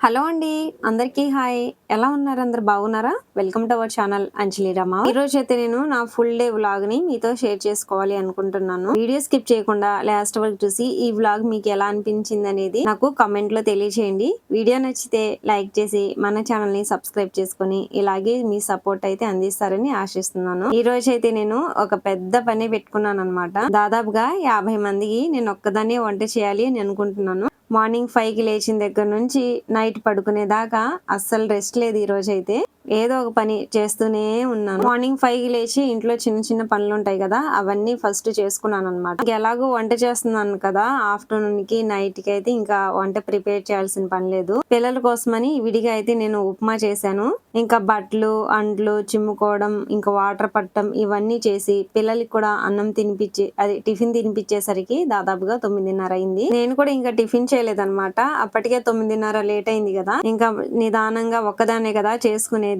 Hello అండి. అందరికీ hi. ఎలా ఉన్నారు? అందరూ బాగున్నారా? వెల్కమ్ టు అవర్ ఛానల్ అంజలి రమ. ఈ రోజు అయితే నేను నా ఫుల్ డే వ్లాగ్ ని మీతో షేర్ చేసుకోవాలి అనుకుంటున్నాను. వీడియో స్కిప్ చేయకుండా లాస్ట్ వరకు చూసి ఈ వ్లాగ్ మీకు ఎలా అనిపించింది అనేది నాకు కామెంట్ లో తెలియజేయండి. వీడియో నచ్చితే లైక్ చేసి మన ఛానల్ ని సబ్స్క్రైబ్ చేసుకొని ఇలాగే మీ సపోర్ట్ అయితే అందిస్తారని ఆశిస్తున్నాను. ఈ రోజు అయితే నేను ఒక పెద్ద పని పెట్టుకున్నాను అన్నమాట. దాదాపుగా 50 మందికి నేను ఒక్కదాన్నే వంట చేయాలి అని అనుకుంటున్నాను. మార్నింగ్ 5కి లేచిన దగ్గర నుంచి నైట్ పడుకునేదాకా అస్సలు రెస్ట్ లేదు. ఈ రోజు అయితే ఏదో ఒక పని చేస్తూనే ఉన్నాను. మార్నింగ్ 5కి లేచి ఇంట్లో చిన్న చిన్న పనులు ఉంటాయి కదా, అవన్నీ ఫస్ట్ చేసుకున్నాను అనమాట. ఎలాగో వంట చేస్తున్నాను కదా, ఆఫ్టర్నూన్ కి నైట్ కి అయితే ఇంకా వంట ప్రిపేర్ చేయాల్సిన పని లేదు. పిల్లల కోసమని విడిగా అయితే నేను ఉప్మా చేశాను. ఇంకా బట్టలు అంట్లు చిమ్ముకోవడం, ఇంకా వాటర్ పట్టడం ఇవన్నీ చేసి పిల్లలకి కూడా అన్నం తినిపించి అది టిఫిన్ తినిపించేసరికి దాదాపుగా 9:30 అయింది. నేను కూడా ఇంకా టిఫిన్ చేయలేదన్నమాట. అప్పటికే 9:30 లేట్ అయింది కదా, ఇంకా నిదానంగా ఒక్కదానే కదా చేసుకునేది.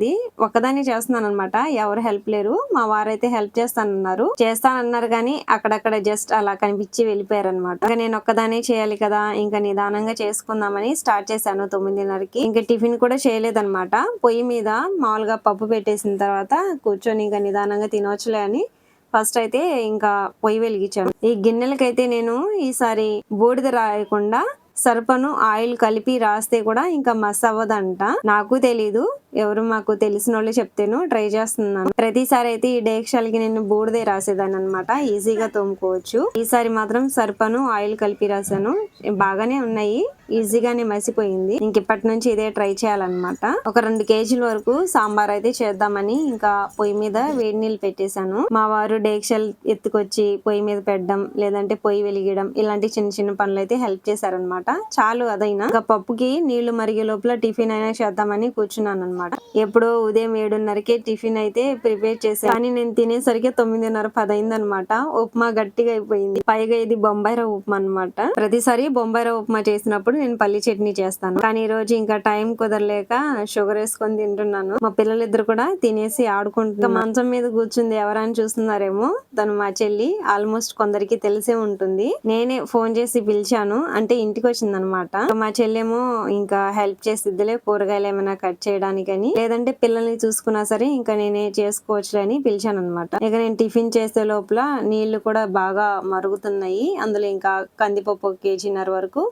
ఒక్కదాన్ని చేస్తున్నాను అనమాట. ఎవరు హెల్ప్ లేరు. మా వారైతే హెల్ప్ చేస్తానన్నారు కానీ అక్కడక్కడ జస్ట్ అలా కనిపించి వెళ్ళిపోయారు అనమాట. ఇంకా నేను ఒక్కదానే చేయాలి కదా, ఇంకా నిదానంగా చేసుకుందామని స్టార్ట్ చేశాను 9:30కి. ఇంకా టిఫిన్ కూడా చేయలేదన్నమాట. పొయ్యి మీద మామూలుగా పప్పు పెట్టేసిన తర్వాత కూర్చొని ఇంకా నిదానంగా తినవచ్చులే అని ఫస్ట్ అయితే ఇంకా పొయ్యి వెలిగించాను. ఈ గిన్నెలకైతే నేను ఈసారి బూడిద రాయకుండా సర్పను ఆయిల్ కలిపి రాస్తే కూడా ఇంకా మస్ అవ్వదంట. నాకు తెలీదు, ఎవరు మాకు తెలిసిన వాళ్ళు చెప్తేను ట్రై చేస్తున్నాను. ప్రతిసారి అయితే ఈ డేక్షాలకి నేను బూడిదే రాసేదాన్ని అనమాట. ఈజీగా తోముకోవచ్చు. ఈసారి మాత్రం సర్పను ఆయిల్ కలిపి రాసాను. బాగానే ఉన్నాయి, ఈజీగానే మసిపోయింది. ఇంక ఇప్పటి నుంచి ఇదే ట్రై చేయాలన్నమాట. ఒక 2 కేజీల వరకు సాంబార్ అయితే చేద్దామని ఇంకా పొయ్యి మీద వేడి నీళ్ళు పెట్టేశాను. మా వారు డేక్షల్ ఎత్తుకొచ్చి పొయ్యి మీద పెట్టడం, లేదంటే పొయ్యి వెలిగడం ఇలాంటి చిన్న చిన్న పనులు అయితే హెల్ప్ చేశారనమాట. చాలు అదైనా. ఇంకా పప్పుకి నీళ్లు మరిగే లోపల టిఫిన్ అయినా చేద్దామని కూర్చున్నాను అనమాట. ఎప్పుడో ఉదయం 7:30కే టిఫిన్ అయితే ప్రిపేర్ చేశాను. కానీ నేను తినేసరికి 9:30, 10 అయిందనమాట. ఉప్మా గట్టిగా అయిపోయింది. పైగా ఇది బొంబాయి రవ్వ ఉప్మా అనమాట. ప్రతిసారి బొంబాయి రవ్వ ఉప్మా చేసినప్పుడు నేను పల్లి చట్నీ చేస్తాను. కానీ ఈ రోజు ఇంకా టైం కుదరలేక షుగర్ వేసుకొని తింటున్నాను. మా పిల్లలిద్దరు కూడా తినేసి ఆడుకుంటున్నారు. మంచం మీద కూర్చుంది ఎవరైనా చూస్తున్నారేమో, తను మా చెల్లి. ఆల్మోస్ట్ కొందరికి తెలిసే ఉంటుంది. నేనే ఫోన్ చేసి పిలిచాను, అంటే ఇంటికి వచ్చిందనమాట. మా చెల్లేమో ఇంకా హెల్ప్ చేసిద్దిలే కూరగాయలు ఏమైనా కట్ చేయడానికని, లేదంటే పిల్లల్ని చూసుకున్నా సరే ఇంకా నేనే చేసుకోవచ్చులే అని పిలిచాను అనమాట. ఇక నేను టిఫిన్ చేసే లోపల నీళ్లు కూడా బాగా మరుగుతున్నాయి. అందులో ఇంకా కందిపప్పు 1.5 కేజీన్నర వరకు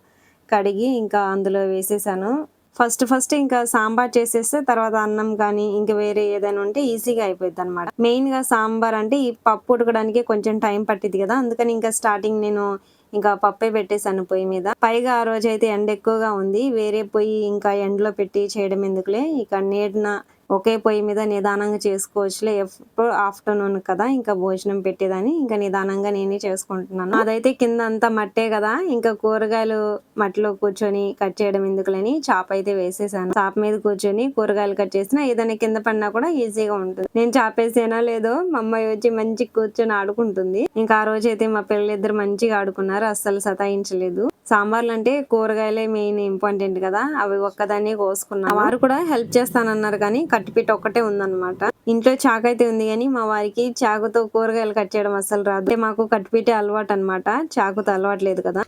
కడిగి ఇంకా అందులో వేసేసాను. ఫస్ట్ ఇంకా సాంబార్ చేసేస్తే తర్వాత అన్నం కానీ ఇంకా వేరే ఏదైనా ఉంటే ఈజీగా అయిపోద్ది అనమాట. మెయిన్ గా సాంబార్ అంటే ఈ పప్పు ఉడకడానికి కొంచెం టైం పట్టింది కదా, అందుకని ఇంకా స్టార్టింగ్ నేను ఇంకా పప్పే పెట్టేశాను పొయ్యి మీద. పైగా ఆ రోజు అయితే ఎండ ఎక్కువగా ఉంది. వేరే పొయ్యి ఇంకా ఎండలో పెట్టి చేయడం ఎందుకులే, ఇక నీడన ఒకే పొయ్యి మీద నిదానంగా చేసుకోవచ్చులే. ఎప్పుడు ఆఫ్టర్నూన్ కదా ఇంకా భోజనం పెట్టేదని ఇంకా నిదానంగా నేనే చేసుకుంటున్నాను. అదైతే కింద అంతా మట్టే కదా, ఇంకా కూరగాయలు మట్టిలో కూర్చొని కట్ చేయడం ఎందుకులని చాప్ అయితే వేసేసాను. చాప్ మీద కూర్చొని కూరగాయలు కట్ చేసినా ఏదైనా కింద పడినా కూడా ఈజీగా ఉంటుంది. నేను చాపేసేనా లేదో మా అమ్మాయి వచ్చి మంచిగా కూర్చొని ఆడుకుంటుంది. ఇంకా ఆ రోజు అయితే మా పిల్లలిద్దరు మంచిగా ఆడుకున్నారు, అస్సలు సతాయించలేదు. సాంబార్లు అంటే కూరగాయలే మెయిన్ ఇంపార్టెంట్ కదా, అవి ఒక్కదాన్ని కోసుకున్నాను. వారు కూడా హెల్ప్ చేస్తానన్నారు కానీ కట్టిపీట ఒక్కటే ఉందన్నమాట. ఇంట్లో చాకు అయితే ఉంది కానీ మా వారికి చాకుతో కూరగాయలు కట్ చేయడం అస్సలు రాదు. అంటే మాకు కట్టిపీటే అలవాటు అనమాట, చాకుతో అలవాటు లేదు కదా.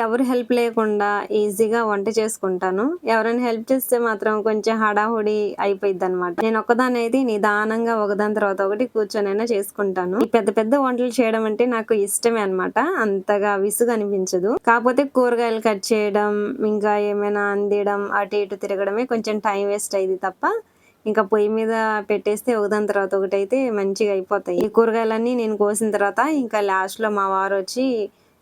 ఎవరు హెల్ప్ లేకుండా ఈజీగా వంట చేసుకుంటాను. ఎవరైనా హెల్ప్ చేస్తే మాత్రం కొంచెం హడాహుడి అయిపోయింది అనమాట. నేను ఒక్కదాన్ని అయితే నిదానంగా ఒకదాని తర్వాత ఒకటి కూర్చొనైనా చేసుకుంటాను. ఈ పెద్ద పెద్ద వంటలు చేయడం అంటే నాకు ఇష్టమే అనమాట. అంతగా విసుగు అనిపించదు. కాకపోతే కూరగాయలు కట్ చేయడం ఇంకా ఏమైనా అందియడం అటు ఇటు తిరగడమే కొంచెం టైం వేస్ట్ అయ్యింది తప్ప, ఇంకా పొయ్యి మీద పెట్టేస్తే ఒకదాని తర్వాత ఒకటి అయితే మంచిగా అయిపోతాయి. ఈ కూరగాయలన్నీ నేను కోసిన తర్వాత ఇంకా లాస్ట్ లో మా వారు వచ్చి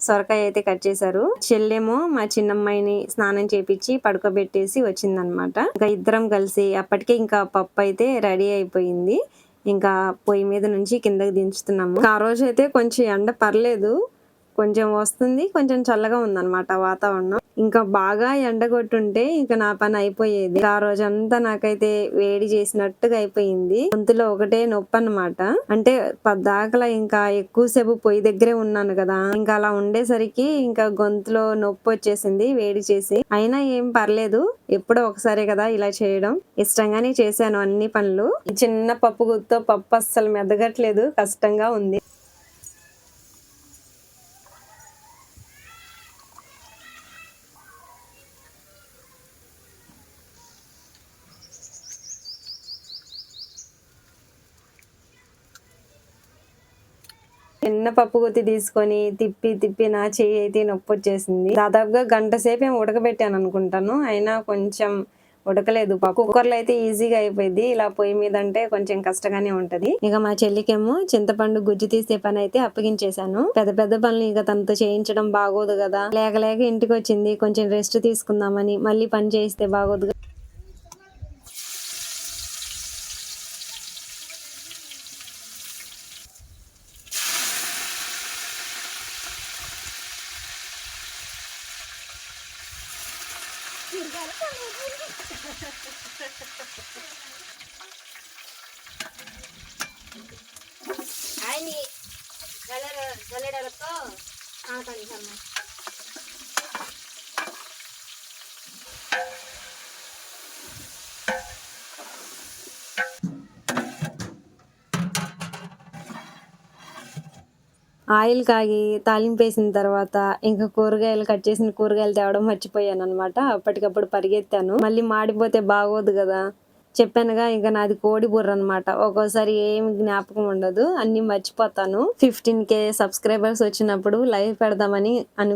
సొరకాయ అయితే కట్ చేశారు. చెల్లేమో మా చిన్నమ్మాయిని స్నానం చేపించి పడుకోబెట్టేసి వచ్చిందనమాట. ఇంకా ఇద్దరం కలిసి అప్పటికే ఇంకా పప్పు అయితే రెడీ అయిపోయింది. ఇంకా పొయ్యి మీద నుంచి కిందకి దించుతున్నాము. ఆ రోజు అయితే కొంచెం ఎండ పర్లేదు, కొంచెం వస్తుంది, కొంచెం చల్లగా ఉందన్నమాట వాతావరణం. ఇంకా బాగా ఎండగొట్టుంటే ఇంకా నా పని అయిపోయేది. ఆ రోజంతా నాకైతే వేడి చేసినట్టుగా అయిపోయింది. గొంతులో ఒకటే నొప్పి అన్నమాట. అంటే పద్దాకలా ఇంకా ఎక్కువసేపు పొయ్యి దగ్గరే ఉన్నాను కదా, ఇంకా అలా ఉండేసరికి ఇంకా గొంతులో నొప్పి వచ్చేసింది వేడి చేసి. అయినా ఏం పర్లేదు, ఎప్పుడో ఒకసారి కదా ఇలా చేయడం. ఇష్టంగానే చేశాను అన్ని పనులు. చిన్న పప్పు గుత్తో పప్పు అస్సలు మెదగట్లేదు, కష్టంగా ఉంది. చిన్న పప్పు గుత్తి తీసుకొని తిప్పి తిప్పి నా చెయ్యి అయితే నొప్పి వచ్చేసింది. దాదాపుగా గంట సేపు ఏమో ఉడకబెట్టాను అనుకుంటాను, అయినా కొంచెం ఉడకలేదు. కుక్కర్లో అయితే ఈజీగా అయిపోయింది, ఇలా పొయ్యి మీద అంటే కొంచెం కష్టంగానే ఉంటది. ఇక మా చెల్లికేమో చింతపండు గుజ్జు తీసే పని అయితే అప్పగించేశాను. పెద్ద పెద్ద పనులు ఇక తనతో చేయించడం బాగోదు కదా, లేక లేక ఇంటికి వచ్చింది, కొంచెం రెస్ట్ తీసుకుందామని. మళ్ళీ పని చేయిస్తే బాగోదు. ఆయిల్ కాగి తాలింపేసిన తర్వాత ఇంకా కూరగాయలు, కట్ చేసిన కూరగాయలు తేవడం మర్చిపోయాను అనమాట. అప్పటికప్పుడు పరిగెత్తాను, మళ్ళీ మాడిపోతే బాగోదు కదా. చెప్పానుగా, ఇంకా నాది కోడి బుర్ర అనమాట. ఒక్కోసారి ఏమి జ్ఞాపకం ఉండదు, అన్ని మర్చిపోతాను. 15K సబ్స్క్రైబర్స్ వచ్చినప్పుడు లైవ్ పెడదామని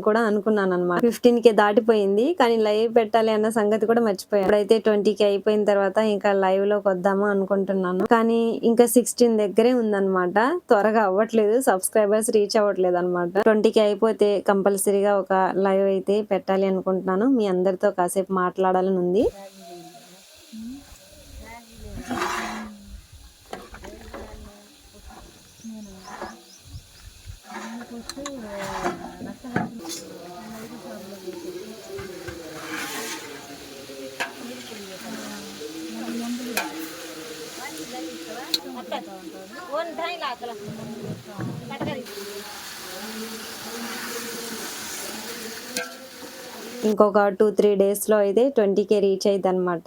కూడా అనుకున్నాను అనమాట. 15K దాటిపోయింది, కానీ లైవ్ పెట్టాలి అన్న సంగతి కూడా మర్చిపోయాను. ఇప్పుడైతే 20K అయిపోయిన తర్వాత ఇంకా లైవ్ లోకి వద్దాము అనుకుంటున్నాను, కానీ ఇంకా 16 దగ్గరే ఉందన్నమాట. త్వరగా అవ్వట్లేదు, సబ్స్క్రైబర్స్ రీచ్ అవ్వట్లేదు అనమాట. 20K అయిపోతే కంపల్సరీగా ఒక లైవ్ అయితే పెట్టాలి అనుకుంటున్నాను. మీ అందరితో కాసేపు మాట్లాడాలని ఉంది. ఇంకొక 2-3 డేస్లో అయితే 20K రీచ్ అయ్యిద్ది అనమాట.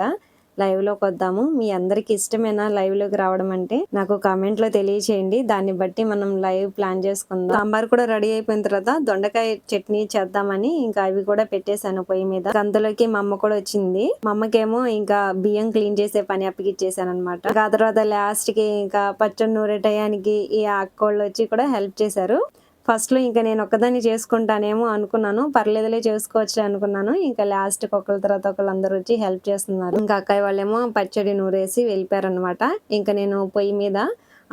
లైవ్ లోకి వద్దాము. మీ అందరికి ఇష్టమేనా లైవ్ లోకి రావడం అంటే? నాకు కామెంట్ లో తెలియచేయండి, దాన్ని బట్టి మనం లైవ్ ప్లాన్ చేసుకుందాం. సాంబార్ కూడా రెడీ అయిపోయిన తర్వాత దొండకాయ చట్నీ చేద్దామని ఇంకా అవి కూడా పెట్టేశాను పొయ్యి మీద. అందులోకి మా అమ్మ కూడా వచ్చింది. మా అమ్మకేమో ఇంకా బియ్యం క్లీన్ చేసే పని అప్పగిచ్చేసాను అనమాట. ఆ తర్వాత లాస్ట్ కి ఇంకా పచ్చడి నూరే టయానికి ఈ అక్కోళ్ళు వచ్చి కూడా హెల్ప్ చేశారు. ఫస్ట్ లో ఇంకా నేను ఒక్కదాన్ని చేసుకుంటానేమో అనుకున్నాను, పర్లేదులే చేసుకోవచ్చులే అనుకున్నాను. ఇంకా లాస్ట్ కి ఒకళ్ళ తర్వాత ఒకళ్ళు అందరూ వచ్చి హెల్ప్ చేస్తున్నారు. ఇంకా అక్కయ్య వాళ్ళేమో పచ్చడి నూరేసి వెళ్ళిపోయారనమాట. ఇంకా నేను పొయ్యి మీద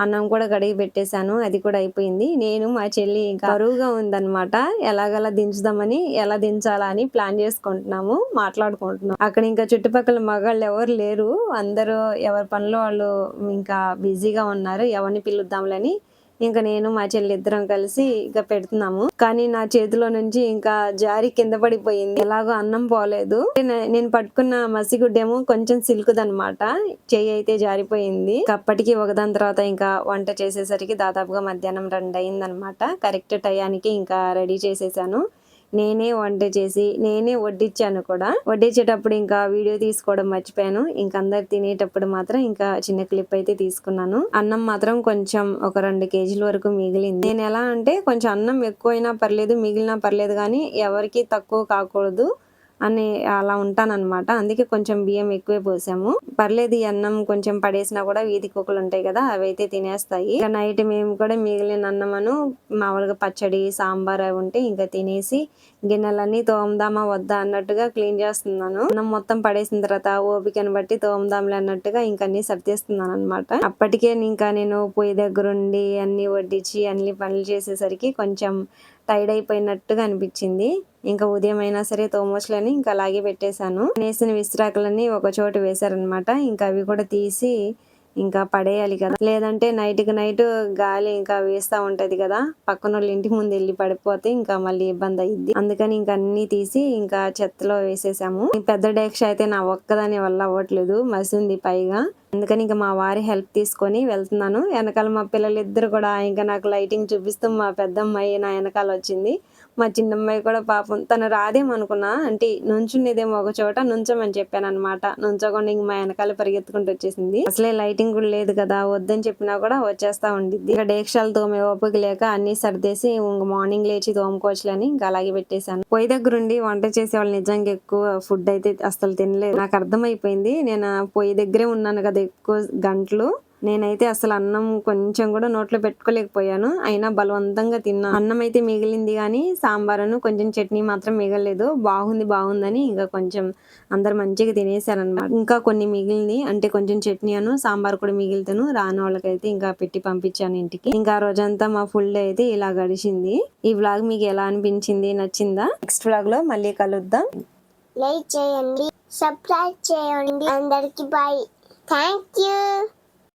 అన్నం కూడా కడిగి పెట్టేశాను, అది కూడా అయిపోయింది. నేను మా చెల్లి ఇంకా బరువుగా ఉందన్నమాట, ఎలాగలా దించుదామని, ఎలా దించాలా అని ప్లాన్ చేసుకుంటున్నాము, మాట్లాడుకుంటున్నాం. అక్కడ ఇంకా చుట్టుపక్కల మగాళ్ళు ఎవరు లేరు, అందరూ ఎవరి పనిలో వాళ్ళు ఇంకా బిజీగా ఉన్నారు. ఎవరిని పిలుద్దాంలని ఇంకా నేను మా చెల్లి ఇద్దరం కలిసి ఇంకా పెడుతున్నాము. కానీ నా చేతిలో నుంచి ఇంకా జారి కింద పడిపోయింది. ఎలాగో అన్నం పోలేదు. నేను పట్టుకున్న మసిగుడ్డేమో కొంచెం సిల్కుదనమాట, చెయ్యి అయితే జారిపోయింది. అప్పటికి ఒకదాని తర్వాత ఇంకా వంట చేసేసరికి దాదాపుగా మధ్యాహ్నం 2 అయిందనమాట. కరెక్ట్ టయానికి ఇంకా రెడీ చేసేసాను. నేనే వంట చేసి నేనే వడ్డించాను కూడా. వడ్డించేటప్పుడు ఇంకా వీడియో తీసుకోవడం మర్చిపోయాను. ఇంకా అందరు తినేటప్పుడు మాత్రం ఇంకా చిన్న క్లిప్ అయితే తీసుకున్నాను. అన్నం మాత్రం కొంచెం ఒక 2 కేజీల వరకు మిగిలింది. నేను ఎలా అంటే కొంచెం అన్నం ఎక్కువైనా పర్లేదు, మిగిలినా పర్లేదు, కానీ ఎవరికి తక్కువ కాకూడదు అని అలా ఉంటానన్నమాట. అందుకే కొంచెం బియ్యం ఎక్కువే పోసాము. పర్లేదు, ఈ అన్నం కొంచెం పడేసినా కూడా వీధి కుక్కలు ఉంటాయి కదా, అవి అయితే తినేస్తాయి. ఇక నైట్ మేము కూడా మిగిలిన అన్నమను మామూలుగా పచ్చడి, సాంబార్ అవి ఉంటే ఇంకా తినేసి గిన్నెలన్నీ తోమదామా వద్దా అన్నట్టుగా క్లీన్ చేస్తున్నాను. అన్నం మొత్తం పడేసిన తర్వాత ఓపికను బట్టి తోమదాంలే అన్నట్టుగా ఇంకా అన్ని సర్దేస్తున్నాను అనమాట. అప్పటికే ఇంకా నేను పొయ్యి దగ్గరుండి అన్ని వడ్డించి అన్ని పనులు చేసేసరికి కొంచెం టైర్డ్ అయిపోయినట్టుగా అనిపించింది. ఇంకా ఉదయం అయినా సరే తోమోచ్లని ఇంకా అలాగే పెట్టేశాను. వేసిన విస్తరాకులన్నీ ఒక చోట వేశారనమాట. ఇంకా అవి కూడా తీసి ఇంకా పడేయాలి కదా, లేదంటే నైట్ కి నైట్ గాలి ఇంకా వేస్తా ఉంటది కదా, పక్కన వాళ్ళ ఇంటి ముందు వెళ్ళి పడిపోతే ఇంకా మళ్ళీ ఇబ్బంది అయ్యిద్ది. అందుకని ఇంకా అన్ని తీసి ఇంకా చెత్తలో వేసేసాము. ఈ పెద్ద డేక్ష అయితే నా ఒక్కదాని వల్ల అవ్వట్లేదు, మసింది పైగా. అందుకని ఇంకా మా వారి హెల్ప్ తీసుకొని వెళ్తున్నాను. వెనకాల మా పిల్లలు ఇద్దరు కూడా ఇంకా నాకు లైటింగ్ చూపిస్తూ మా పెద్దమ్మాయి నా వెనకాల వచ్చింది. మా చిన్నమ్మాయి కూడా పాపం తను రాదేమనుకున్నా, అంటే నుంచునేదేమో ఒక చోట, నుంచోమని చెప్పాను అనమాట. నుంచోకుండా ఇంక మా వెనకాల పరిగెత్తుకుంటూ వచ్చేసింది. అసలే లైటింగ్ కూడా లేదు కదా, వద్దని చెప్పినా కూడా వచ్చేస్తా ఉండిద్ది. ఇక డేక్షాలు తోమే ఓపిక లేక అన్ని సర్దేసి ఇంక మార్నింగ్ లేచి తోముకోవచ్చులని ఇంకా అలాగే పెట్టేశాను. పొయ్యి దగ్గరుండి వంట చేసే వాళ్ళు నిజంగా ఎక్కువ ఫుడ్ అయితే అసలు తినలేదు. నాకు అర్థమైపోయింది. నేను పొయ్యి దగ్గరే ఉన్నాను కదా ఎక్కువ గంటలు, నేనైతే అసలు అన్నం కొంచెం కూడా నోట్లో పెట్టుకోలేకపోయాను. అయినా బలవంతంగా తిన్నా. అన్నం అయితే మిగిలింది కానీ సాంబారును కొంచెం చట్నీ మాత్రం మిగలలేదు. బాగుందని ఇంకా కొంచెం అందరు మంచిగా తినేసారనమాట. ఇంకా కొన్ని మిగిలింది, అంటే కొంచెం చట్నీ అను సాంబార్ కూడా మిగిలితాను. రాని వాళ్ళకైతే ఇంకా పెట్టి పంపించాను ఇంటికి. ఇంకా ఆ రోజంతా మా ఫుల్ డే అయితే ఇలా గడిచింది. ఈ వ్లాగ్ మీకు ఎలా అనిపించింది, నచ్చిందా? నెక్స్ట్ వ్లాగ్ లో మళ్ళీ కలుద్దాం. లైక్ చేయండి, సబ్స్క్రైబ్ చేయండి. అందరికి బాయ్. Thank you.